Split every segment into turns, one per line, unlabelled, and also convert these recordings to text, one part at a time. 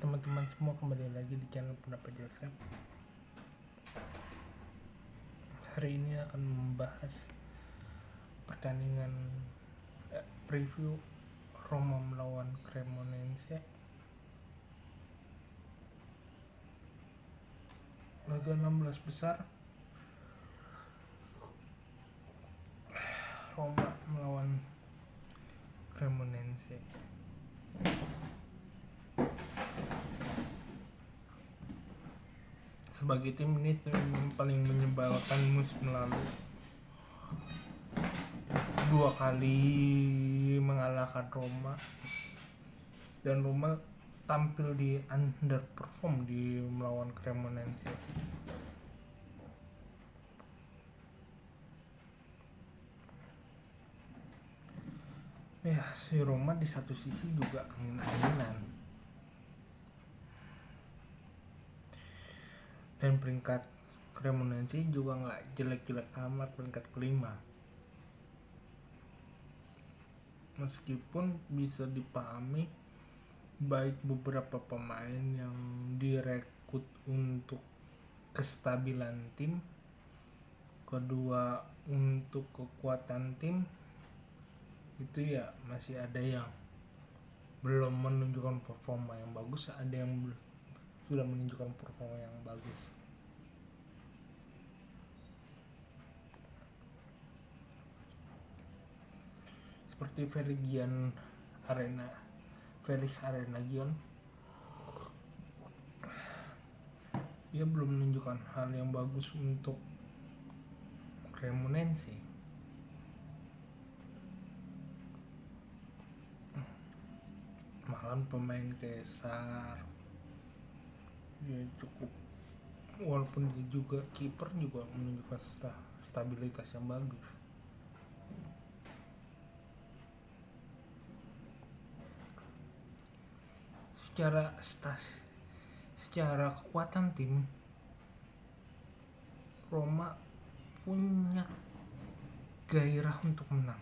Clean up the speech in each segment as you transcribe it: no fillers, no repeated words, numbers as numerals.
teman-teman semua, kembali lagi di channel Pendapat Joseph. Hari ini akan membahas pertandingan preview Roma melawan Cremonense, laga 16 besar. Roma melawan Cremonense. Sebagai tim ini yang paling menyebalkan musim lalu, 2 kali mengalahkan Roma, dan Roma tampil di underperform di melawan Cremonense. Ya, si Roma di satu sisi juga angin-anginan, dan peringkat Cremonense juga nggak jelek-jelek amat, peringkat kelima. Meskipun bisa dipahami baik beberapa pemain yang direkrut untuk kestabilan tim, kedua untuk kekuatan tim itu ya masih ada yang belum menunjukkan performa yang bagus, ada yang sudah menunjukkan performa yang bagus. Seperti Felix Arenagion, dia belum menunjukkan hal yang bagus untuk Cremonense. Malahan pemain kayak Sar, dia cukup, walaupun dia juga kiper juga menunjukkan stabilitas yang bagus. Secara kekuatan tim, Roma punya gairah untuk menang.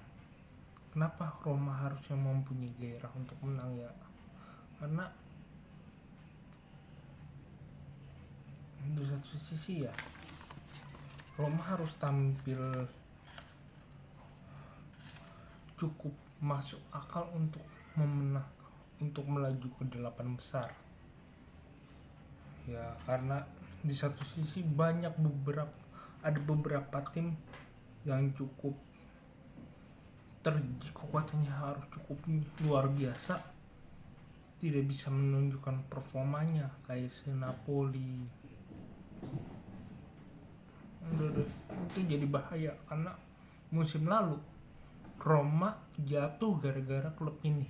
Kenapa Roma harusnya mempunyai gairah untuk menang? Ya karena di satu sisi ya Roma harus tampil cukup masuk akal untuk melaju ke 8 besar. Ya karena di satu sisi ada beberapa tim yang cukup kekuatannya harus cukup luar biasa, tidak bisa menunjukkan performanya, kayak Napoli. Itu jadi bahaya karena musim lalu Roma jatuh gara-gara klub ini.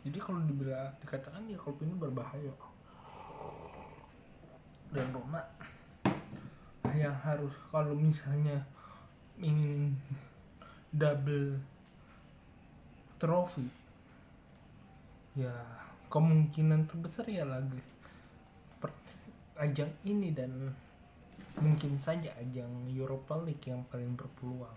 Jadi kalau dikatakan ya klub ini berbahaya, dan Roma yang harus, kalau misalnya ingin double trophy, ya kemungkinan terbesar ya lagi ajang ini, dan mungkin saja ajang Europa League yang paling berpeluang.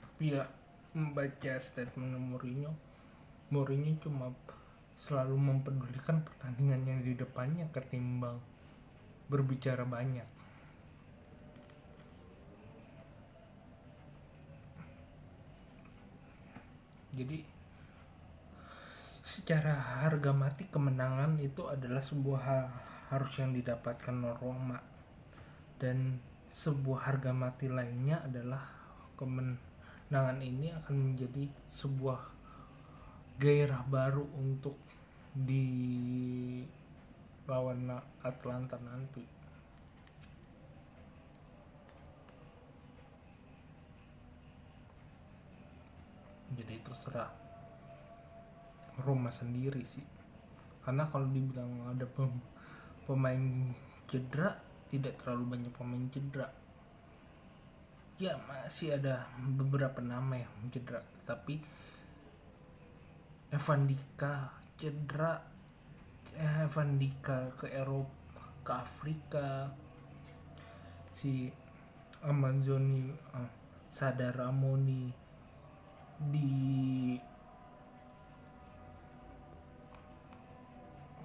Tapi ya, membaca statement Mourinho cuma selalu mempedulikan pertandingan yang di depannya ketimbang berbicara banyak. Jadi secara harga mati kemenangan itu adalah sebuah harus yang didapatkan Roma, dan sebuah harga mati lainnya adalah kemenangan ini akan menjadi sebuah gairah baru untuk di lawan Atalanta nanti. Jadi terserah Roma sendiri sih, karena kalau dibilang ada pemain cedera, tidak terlalu banyak pemain cedera. Ya masih ada beberapa nama yang cedera, tapi Evan Dika cedera, Evan Dika ke Eropa, ke Afrika, si Amazoni Sadaramoni di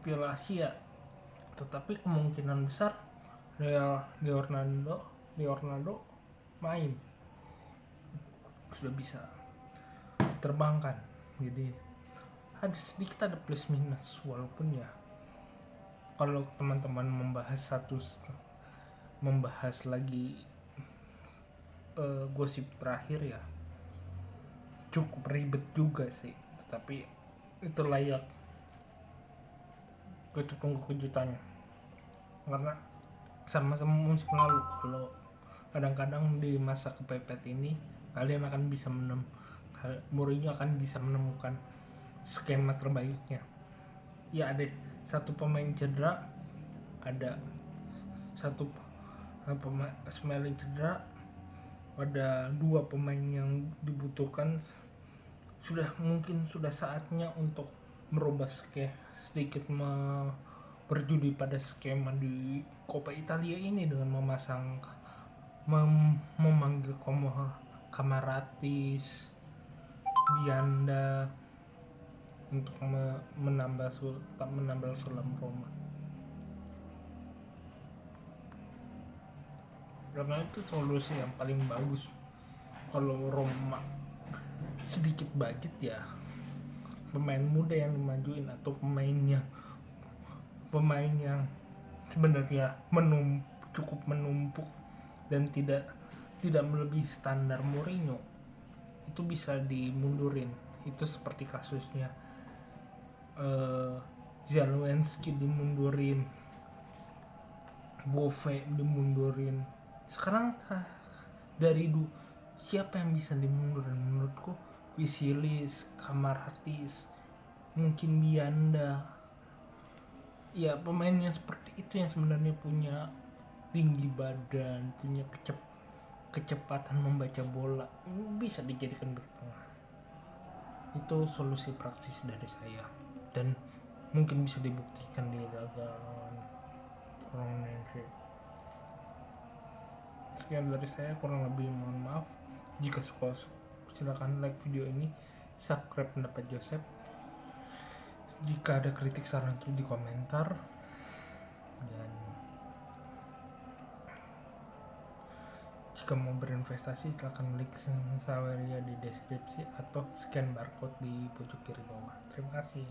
Piala Asia, tetapi kemungkinan besar Leonardo main, sudah bisa diterbangkan. Jadi ada plus minus, walaupun ya kalau teman-teman membahas lagi gosip terakhir ya cukup ribet juga sih, tetapi itu layak kita tunggu kejutannya, karena sama-sama musim lalu. Kalau kadang-kadang di masa kepepet ini kalian akan bisa Mourinho akan bisa menemukan skema terbaiknya. Ya, ada satu pemain cedera, ada satu Smalling cedera, ada dua pemain yang dibutuhkan. Mungkin sudah saatnya untuk merubah sedikit berjudi pada skema di Coppa Italia ini dengan memanggil Kamaratis, Bianda untuk menambah sulam Roma, karena itu solusi yang paling bagus. Kalau Roma sedikit budget ya pemain muda yang dimajuin, atau pemain yang sebenarnya cukup menumpuk dan tidak melebihi standar Mourinho, itu bisa dimundurin. Itu seperti kasusnya Zelensky dimundurin, Bove dimundurin. Sekarang dari siapa yang bisa dimundurin? Menurutku Vasilis, Kamaratis, mungkin Bianda. Ya, pemain yang seperti itu yang sebenarnya punya tinggi badan, punya kecepatan membaca bola, bisa dijadikan bek tengah. Itu solusi praktis dari saya, dan mungkin bisa dibuktikan di laga Indonesia. Sekian dari saya, kurang lebih mohon maaf. Jika suka, silakan like video ini, subscribe pendapat Joseph. Jika ada kritik saran itu di komentar, dan jika mau berinvestasi silakan klik Saweria di deskripsi atau scan barcode di pojok kiri bawah. Terima kasih.